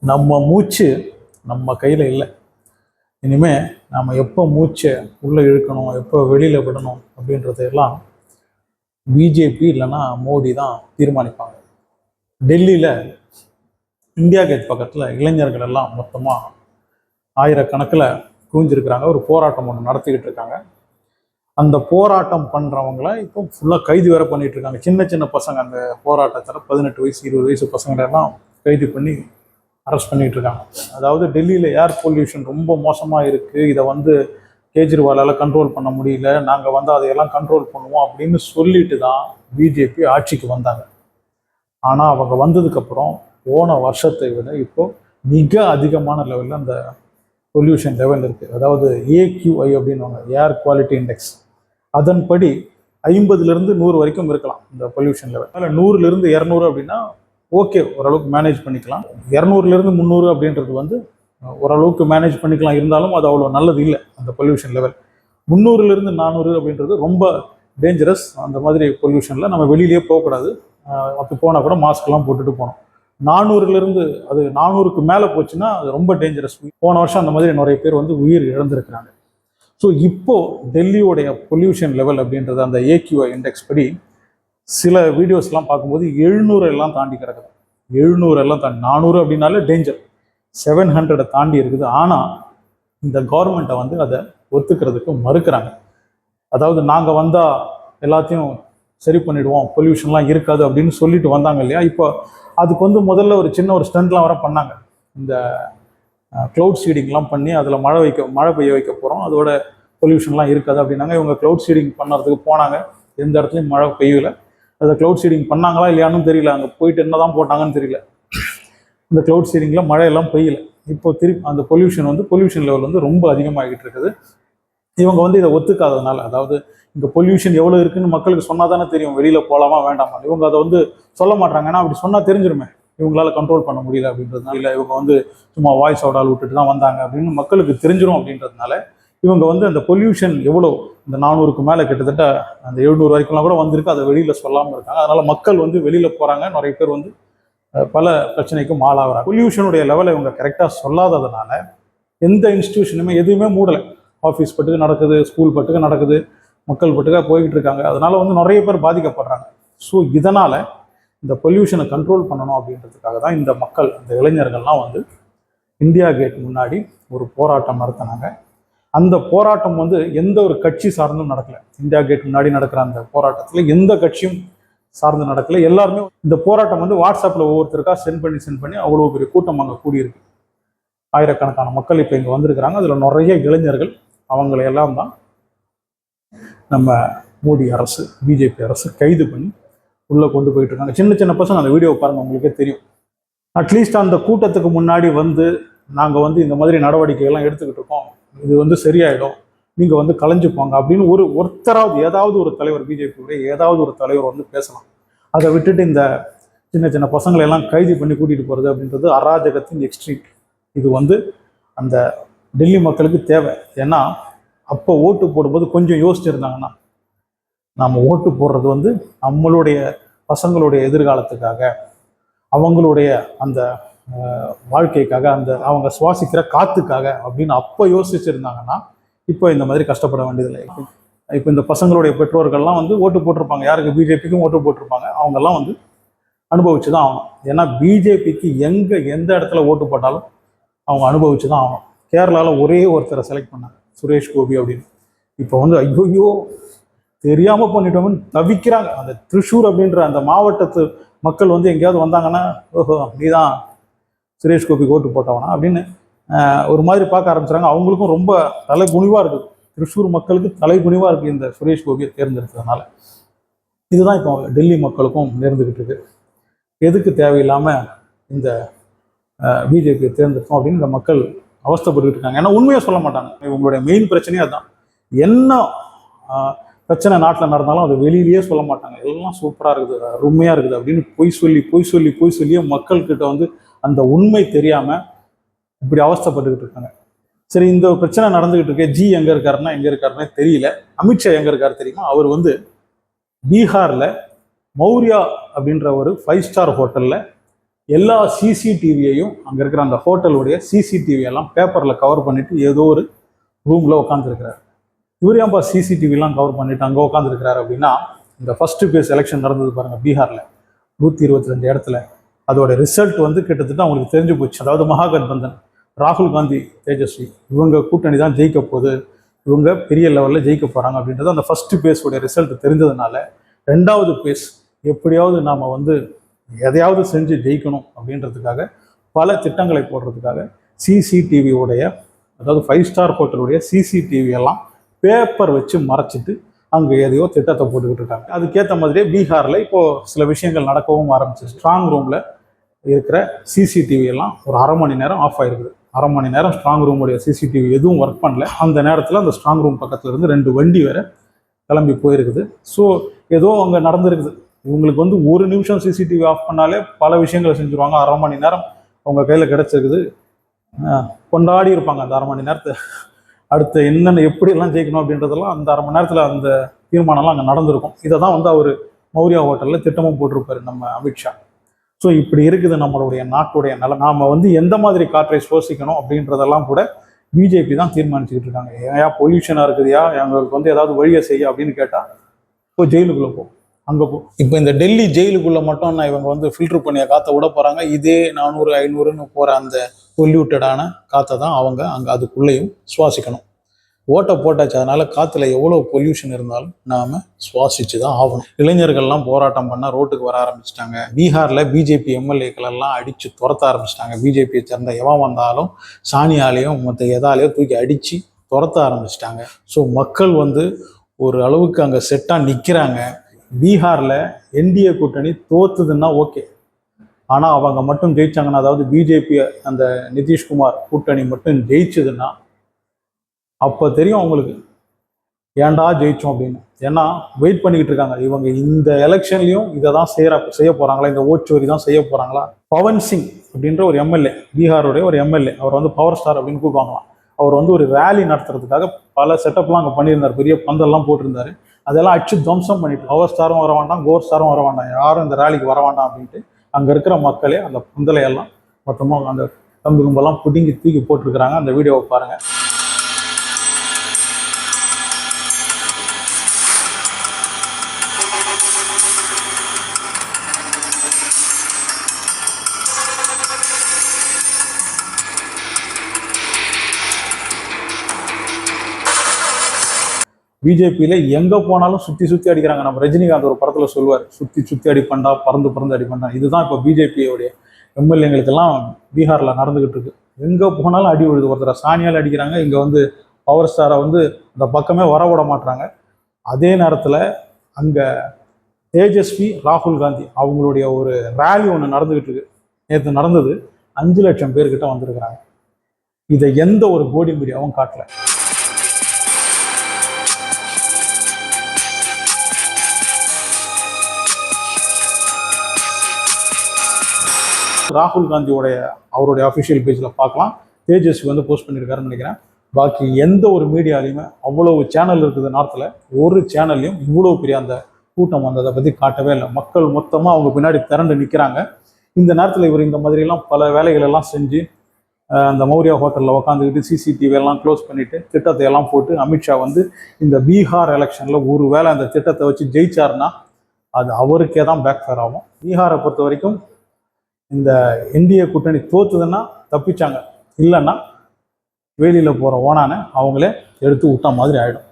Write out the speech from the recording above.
நம்ம மூச்சு நம்ம கையில் இல்லை. இனிமேல் நம்ம எப்போ மூச்சை உள்ளே இழுக்கணும், எப்போ வெளியில் விடணும் அப்படின்றதையெல்லாம் பிஜேபி இல்லைன்னா மோடி தான் தீர்மானிப்பாங்க. டெல்லியில் இந்தியா கேட் பக்கத்தில் இளைஞர்கள் எல்லாம் மொத்தமாக ஆயிரக்கணக்கில் குவிஞ்சிருக்கிறாங்க. ஒரு போராட்டம் ஒன்று நடத்திக்கிட்டு இருக்காங்க. அந்த போராட்டம் பண்ணுறவங்கள இப்போ ஃபுல்லாக கைது வேறு பண்ணிகிட்டு இருக்காங்க. சின்ன சின்ன பசங்க அந்த போராட்டத்தில் 18 வயசு 20 வயசு பசங்களெல்லாம் கைது பண்ணி அரெஸ்ட் பண்ணிகிட்டு இருக்காங்க. அதாவது டெல்லியில் ஏர் பொல்யூஷன் ரொம்ப மோசமாக இருக்குது, இதை கேஜ்ரிவாலால் கண்ட்ரோல் பண்ண முடியல, நாங்கள் அதையெல்லாம் கண்ட்ரோல் பண்ணுவோம் அப்படின்னு சொல்லிட்டு தான் பிஜேபி ஆட்சிக்கு வந்தாங்க. ஆனால் அவங்க வந்ததுக்கப்புறம் போன வருஷத்தை விட இப்போது மிக அதிகமான லெவலில் அந்த பொல்யூஷன் லெவல் இருக்குது. அதாவது AQI அப்படின்வாங்க, ஏர் குவாலிட்டி இண்டெக்ஸ். அதன்படி 50லேருந்து 100 வரைக்கும் இருக்கலாம் இந்த பொல்யூஷன் லெவல். அதில் 100லேருந்து 200 அப்படின்னா ஓகே, ஓரளவுக்கு மேனேஜ் பண்ணிக்கலாம். 200லேருந்து 300 அப்படின்றது ஓரளவுக்கு மேனேஜ் பண்ணிக்கலாம். இருந்தாலும் அது அவ்வளோ நல்லது இல்லை அந்த பொல்யூஷன் லெவல். 300லேருந்து 400 அப்படின்றது ரொம்ப டேஞ்சரஸ். அந்த மாதிரி பொல்யூஷனில் நம்ம வெளியிலேயே போகக்கூடாது. அப்படி போனால் கூட மாஸ்க்லாம் போட்டுட்டு போகணும். 400லேருந்து அது 400க்கு மேலே போச்சுன்னா அது ரொம்ப டேஞ்சரஸ். போன வருஷம் அந்த மாதிரி நிறைய பேர் உயிர் இழந்திருக்கிறாங்க. ஸோ இப்போது டெல்லியோடைய பொல்யூஷன் லெவல் அப்படின்றது அந்த AQI இண்டெக்ஸ் படி சில வீடியோஸ்லாம் பார்க்கும்போது 700 எல்லாம் தாண்டி கிடக்குது. 700 எல்லாம் தாண்டி, 400 அப்படின்னாலே டேஞ்சர், 700 தாண்டி இருக்குது. ஆனால் இந்த கவர்மெண்ட்டை அதை ஒத்துக்கிறதுக்கு மறுக்கிறாங்க. அதாவது நாங்கள் வந்தால் எல்லாத்தையும் சரி பண்ணிவிடுவோம், பொல்யூஷன்லாம் இருக்காது அப்படின்னு சொல்லிட்டு வந்தாங்க இல்லையா. இப்போ அதுக்கு முதல்ல ஒரு சின்ன ஸ்டண்ட்லாம் வர பண்ணாங்க. இந்த க்ளவுட் சீடிங்லாம் பண்ணி அதில் மழை பெய்ய வைக்க போகிறோம், அதோட பொல்யூஷன்லாம் இருக்காது அப்படின்னாங்க. இவங்க க்ளவுட் சீடிங் பண்ணுறதுக்கு போனாங்க, எந்த இடத்துலையும் மழை பெய்யலை. அதை க்ளவுட் சீடிங் பண்ணாங்களா இல்லையான்னு தெரியல, அங்கே போயிட்டு என்ன தான் போட்டாங்கன்னு தெரியல. இந்த க்ளவுட் சீடிங்கில் மழையெல்லாம் பெய்யலை. இப்போ திருப்பி அந்த பொல்யூஷன் லெவல் ரொம்ப அதிகமாகிட்டு இருக்குது. இவங்க இதை ஒத்துக்காததுனால, அதாவது இங்கே பொல்யூஷன் எவ்வளோ இருக்குன்னு மக்களுக்கு சொன்னால் தானே தெரியும் வெளியில் போகலாமா வேண்டாமா. இவங்க அதை சொல்ல மாட்டாங்க. ஏன்னா அப்படி சொன்னால் தெரிஞ்சிருமே இவங்களால கண்ட்ரோல் பண்ண முடியல அப்படின்றதுனால. இல்லை இவங்க சும்மா வாய்ஸ் அவுட் ஆள் விட்டுட்டு தான் வந்தாங்க அப்படின்னு மக்களுக்கு தெரிஞ்சிடும் அப்படின்றதுனால இவங்க அந்த பொல்யூஷன் எவ்வளோ, இந்த 400க்கு மேலே கிட்டத்தட்ட அந்த 700 வரைக்கும்லாம் கூட வந்திருக்கு, அதை வெளியில் சொல்லாமல் இருக்காங்க. அதனால் மக்கள் வெளியில் போகிறாங்க. நிறைய பேர் பல பிரச்சனைக்கும் ஆளாகிறாங்க. பொல்யூஷனுடைய லெவலை இவங்க கரெக்டாக சொல்லாததுனால எந்த இன்ஸ்டிடியூஷனுமே எதுவுமே மூடலை. ஆஃபீஸ் பட்டுக்கு நடக்குது, ஸ்கூல் பட்டுக்கு நடக்குது, மக்கள் பட்டுக்காக போய்கிட்டு இருக்காங்க. அதனால் நிறைய பேர் பாதிக்கப்படுறாங்க. ஸோ இதனால் இந்த பொல்யூஷனை கண்ட்ரோல் பண்ணணும் அப்படின்றதுக்காக தான் இந்த மக்கள், இந்த இளைஞர்கள்லாம் இந்தியா கேட் முன்னாடி ஒரு போராட்டம் நடத்தினாங்க. அந்த போராட்டம் எந்த ஒரு கட்சி சார்ந்தும் நடக்கலை. இந்தியா கேட் முன்னாடி நடக்கிற அந்த போராட்டத்தில் எந்த கட்சியும் சார்ந்து நடக்கலை. எல்லாருமே இந்த போராட்டம் வாட்ஸ்அப்பில் ஒவ்வொருத்தருக்கா சென்ட் பண்ணி அவ்வளோ பெரிய கூட்டம் அங்கே கூடியிருக்கு. ஆயிரக்கணக்கான மக்கள் இப்போ இங்கே வந்திருக்கிறாங்க. அதில் நிறைய இளைஞர்கள். அவங்களையெல்லாம் தான் நம்ம மோடி அரசு, பிஜேபி அரசு கைது பண்ணி உள்ளே கொண்டு போயிட்டு இருக்காங்க. சின்ன சின்ன பசங்க, அந்த வீடியோ பாருங்கள், உங்களுக்கே தெரியும். அட்லீஸ்ட் அந்த கூட்டத்துக்கு முன்னாடி நாங்கள் இந்த மாதிரி நடவடிக்கைகள்லாம் எடுத்துக்கிட்டு இருக்கோம், இது சரியாயிடும், நீங்கள் கலைஞ்சுப்பாங்க அப்படின்னு ஒருத்தராவது, ஏதாவது ஒரு தலைவர், பிஜேபியுடைய ஏதாவது ஒரு தலைவர் பேசலாம். அதை விட்டுட்டு இந்த சின்ன சின்ன பசங்களை எல்லாம் கைது பண்ணி கூட்டிகிட்டு போகிறது அப்படின்றது அராஜகத்தின் எக்ஸ்ட்ரீம். இது அந்த டெல்லி மக்களுக்கு தேவை. ஏன்னா அப்போ ஓட்டு போடும்போது கொஞ்சம் யோசிச்சிருந்தாங்கன்னா, நாம் ஓட்டு போடுறது நம்மளுடைய பசங்களுடைய எதிர்காலத்துக்காக, அவங்களுடைய அந்த வாழ்க்கைக்காக, அவங்க சுவாசிக்கிற காத்துக்காக அப்படின்னு அப்போ யோசிச்சிருந்தாங்கன்னா இப்போ இந்த மாதிரி கஷ்டப்பட வேண்டியதில்லை. இப்போ இந்த பசங்களுடைய பெற்றோர்கள்லாம் ஓட்டு போட்டிருப்பாங்க, யாருக்கு, பிஜேபிக்கும் ஓட்டு போட்டிருப்பாங்க. அவங்கெல்லாம் அனுபவிச்சு தான் ஆகணும். ஏன்னா பிஜேபிக்கு எந்த இடத்துல ஓட்டு போட்டாலும் அவங்க அனுபவிச்சு தான் ஆகணும். கேரளாவில் ஒரே ஒருத்தரை செலக்ட் பண்ணாங்க, சுரேஷ் கோபி அப்படின்னு. இப்போ ஐயோ தெரியாமல் பண்ணிட்டோம்னு தவிக்கிறாங்க. அந்த திருச்சூர் அப்படின்ற அந்த மாவட்டத்து மக்கள் எங்கேயாவது வந்தாங்கன்னா, ஓஹோ நீ தான் சுரேஷ் கோபிக்கு ஓட்டு போட்டவனா அப்படின்னு ஒரு மாதிரி பார்க்க ஆரம்பிச்சுறாங்க. அவங்களுக்கும் ரொம்ப தலை குனிவாக இருக்குது. திருச்சூர் மக்களுக்கு தலை குனிவாக இருக்குது இந்த சுரேஷ் கோபியை தேர்ந்தெடுத்ததுனால. இதுதான் இப்போ டெல்லி மக்களுக்கும் நேர்ந்துக்கிட்டு இருக்கு. எதுக்கு தேவையில்லாமல் இந்த பிஜேபியை தேர்ந்தெடுத்தோம் அப்படின்னு இந்த மக்கள் அவஸ்தைப்பட்டுக்கிட்டு இருக்காங்க. ஏன்னா உண்மையாக சொல்ல மாட்டாங்க. இவங்களுடைய மெயின் பிரச்சனையே அதுதான். என்ன பிரச்சனை நாட்டில் நடந்தாலும் அது வெளியிலேயே சொல்ல மாட்டாங்க. எல்லாம் சூப்பராக இருக்குது, அருமையாக இருக்குது அப்படின்னு பொய் சொல்லியே மக்கள்கிட்ட அந்த உண்மை தெரியாமல் இப்படி அவஸ்தைப்பட்டுக்கிட்டு இருக்காங்க. சரி, இந்த பிரச்சனை நடந்துகிட்டு இருக்கு. ஜி எங்கே இருக்காருன்னே தெரியல. அமித்ஷா எங்கே இருக்காரு தெரியுமா? அவர் பீகாரில் மௌரியா அப்படின்ற ஒரு 5 ஸ்டார் ஹோட்டலில் எல்லா சிசிடிவியையும் அங்கே இருக்கிற அந்த ஹோட்டலுடைய சிசிடிவி எல்லாம் பேப்பரில் கவர் பண்ணிட்டு ஏதோ ஒரு ரூமில் உட்காந்துருக்கிறார். இவர் ஏன்பா சிசிடிவிலாம் கவர் பண்ணிட்டு அங்கே உட்காந்துருக்கிறாரு அப்படின்னா, இந்த ஃபர்ஸ்ட் பேஸ் எலெக்ஷன் நடந்தது பாருங்கள் பீகாரில் 122 இடத்துல, அதோட ரிசல்ட் வந்து கிட்டத்தட்ட அவங்களுக்கு தெரிஞ்சு போச்சு. அதாவது மகாகட்பந்தன் ராகுல் காந்தி தேஜஸ்வி இவங்க கூட்டணி தான் ஜெயிக்க போகுது, இவங்க பெரிய லெவலில் ஜெயிக்க போகிறாங்க அப்படின்றது அந்த ஃபர்ஸ்ட் பேஸோடைய ரிசல்ட் தெரிஞ்சதுனால, ரெண்டாவது பேஸ் எப்படியாவது நாம் வந்து எதையாவது செஞ்சு ஜெயிக்கணும் அப்படின்றதுக்காக பல திட்டங்களை போடுறதுக்காக சிசிடிவியோடைய, அதாவது 5 ஸ்டார் ஹோட்டலுடைய சிசிடிவி எல்லாம் பேப்பர் வச்சு மறைச்சிட்டு அங்கே எதையோ திட்டத்தை போட்டுக்கிட்டு இருக்காங்க. அதுக்கேற்ற மாதிரியே பீகாரில் இப்போது சில விஷயங்கள் நடக்கவும் ஆரம்பிச்சு. ஸ்ட்ராங் ரூமில் இருக்கிற சிசிடிவி எல்லாம் ஒரு அரை மணி நேரம் ஆஃப் ஆகிருக்குது. அரை மணி நேரம் ஸ்ட்ராங் ரூமுடைய சிசிடிவி எதுவும் ஒர்க் பண்ணல. அந்த நேரத்தில் அந்த ஸ்ட்ராங் ரூம் பக்கத்தில் இருந்து 2 வண்டி வேறு கிளம்பி போயிருக்குது. ஸோ ஏதோ அங்கே நடந்திருக்குது. இவங்களுக்கு வந்து ஒரு நிமிஷம் சிசிடிவி ஆஃப் பண்ணாலே பல விஷயங்களை செஞ்சுருவாங்க. அரை மணி நேரம் அவங்க கையில் கிடச்சிருக்குது. கொண்டாடி இருப்பாங்க அந்த அரை மணி நேரத்தை. அடுத்து என்னென்ன எப்படியெல்லாம் ஜெயிக்கணும் அப்படின்றதெல்லாம் அந்த அரை மணி நேரத்தில் அந்த தீர்மானம்லாம் அங்கே நடந்திருக்கும். இதை தான் வந்து அவர் மௌரியா ஹோட்டலில் திட்டமும் போட்டிருப்பாரு நம்ம அமித்ஷா. ஸோ இப்படி இருக்குது நம்மளுடைய நாட்டுடைய நலம். நாம் வந்து எந்த மாதிரி காற்றை சுவாசிக்கணும் அப்படின்றதெல்லாம் கூட பிஜேபி தான் தீர்மானிச்சுக்கிட்டு இருக்காங்க. ஏன் பொல்யூஷனாக இருக்குதுயா, எங்களுக்கு வந்து ஏதாவது வழியை செய்ய அப்படின்னு கேட்டால் இப்போ ஜெயிலுக்குள்ளே போ, அங்கே போ. இப்போ இந்த டெல்லி ஜெயிலுக்குள்ளே மட்டும் நான் இவங்க வந்து ஃபில்டர் பண்ணிய காற்றை விட போகிறாங்க. இதே 400 500ன்னு போகிற அந்த பொல்யூட்டடான காற்றை தான் அவங்க அங்கே அதுக்குள்ளேயும் சுவாசிக்கணும். ஓட்டை போட்டாச்சு, அதனால் காற்றுல எவ்வளோ பொல்யூஷன் இருந்தாலும் நாம் சுவாசிச்சு தான் ஆகணும். இளைஞர்கள்லாம் போராட்டம் பண்ணால் ரோட்டுக்கு வர ஆரம்பிச்சிட்டாங்க. பீகாரில் பிஜேபி எம்எல்ஏக்கள் எல்லாம் அடித்து துரத்த ஆரம்பிச்சிட்டாங்க. பிஜேபியை சேர்ந்த எவன் வந்தாலும் சாணியாலேயும் மற்ற எதாலேயோ தூக்கி அடித்து துரத்த ஆரம்பிச்சிட்டாங்க. ஸோ மக்கள் வந்து ஒரு அளவுக்கு அங்கே செட்டாக நிற்கிறாங்க. பீகாரில் என்டிஏ கூட்டணி தோத்துதுன்னா ஓகே, ஆனால் அவங்க மட்டும் ஜெயிச்சாங்கன்னா, அதாவது பிஜேபி அந்த நிதிஷ்குமார் கூட்டணி மட்டும் ஜெயிச்சதுன்னா அப்போ தெரியும் அவங்களுக்கு ஏன்டா ஜெயிச்சோம் அப்படின்னு. ஏன்னா வெயிட் பண்ணிக்கிட்டு இருக்காங்க இவங்க இந்த எலெக்ஷன்லையும் இதை தான் செய்ய போகிறாங்களா, இந்த ஓட்டுவரி தான் செய்ய போகிறாங்களா. பவன் சிங் அப்படின்ற ஒரு எம்எல்ஏ, பீகாருடைய ஒரு எம்எல்ஏ, அவர் வந்து பவர் ஸ்டார் அப்படின்னு கூப்பிடுவாங்களாம். அவர் வந்து ஒரு ரேலி நடத்துறதுக்காக பல செட்டப்லாம் அங்கே பண்ணியிருந்தார், பெரிய பந்தல்லாம் போட்டிருந்தாரு. அதெல்லாம் அடிச்சு துவம்சம் பண்ணிட்டு, பவர் ஸ்டாரும் வர வேண்டாம், கோர் ஸ்டாரும் வர வேண்டாம், யாரும் இந்த ரேலிக்கு வர வேண்டாம் அப்படின்ட்டு அங்கே இருக்கிற மக்களே அந்த பந்தலையெல்லாம் மொத்தமாக அந்த கம்பு கும்பெல்லாம் பிடுங்கி தூக்கி போட்டிருக்கிறாங்க. அந்த வீடியோவை பாருங்கள். பிஜேபியில் எங்கே போனாலும் சுற்றி சுற்றி அடிக்கிறாங்க. நம்ம ரஜினிகாந்த் ஒரு படத்தில் சொல்லுவார், சுற்றி சுற்றி அடிப்பண்டா, பறந்து பறந்து அடிப்பண்டா. இதுதான் இப்போ பிஜேபியோடைய எம்எல்ஏங்களுக்கெல்லாம் பீகாரில் நடந்துக்கிட்டு இருக்கு. எங்கே போனாலும் அடி விழுது. ஒருத்தரை சாணியால் அடிக்கிறாங்க, இங்கே வந்து பவர் ஸ்டாரை வந்து அந்த பக்கமே வர விட மாட்டுறாங்க. அதே நேரத்தில் அங்கே தேஜஸ்வி ராகுல் காந்தி அவங்களுடைய ஒரு ரேலி ஒன்று நடந்துக்கிட்டு இருக்கு. நேற்று நடந்தது. 5 லட்சம் பேர்கிட்ட வந்திருக்கிறாங்க. இதை எந்த ஒரு போடி மீடியாவும் காட்டல. ராகுல் காந்தியோடைய அவருடைய அஃபிஷியல் பேஜில் பார்க்கலாம். தேஜஸ்வி வந்து போஸ்ட் பண்ணியிருக்காருன்னு நினைக்கிறேன். பாக்கி எந்த ஒரு மீடியாலையுமே, அவ்வளவு சேனல் இருக்குது நார்த்தில், ஒரு சேனல்லையும் இவ்வளோ பெரிய அந்த கூட்டம் வந்ததை பற்றி காட்டவே இல்லை. மக்கள் மொத்தமாக அவங்க பின்னாடி திரண்டு நிற்கிறாங்க. இந்த நேரத்தில் இவர் இந்த மாதிரிலாம் பல வேலைகளெல்லாம் செஞ்சு அந்த மௌரியா ஹோட்டலில் உட்காந்துக்கிட்டு சிசிடிவி எல்லாம் க்ளோஸ் பண்ணிவிட்டு திட்டத்தை எல்லாம் போட்டு அமித்ஷா வந்து இந்த பீகார் எலெக்ஷனில் ஒரு வேளை அந்த திட்டத்தை வச்சு ஜெயிச்சாருன்னா அது அவருக்கே தான் பேக் ஃபேர் ஆகும். பீகாரை பொறுத்த வரைக்கும் இந்த என்டிஏ கூட்டணி தோத்துதுன்னா தப்பிச்சாங்க, இல்லைன்னா வேலியில் போகிற ஓனானை அவங்களே எடுத்து விட்டா மாதிரி ஆகிடும்.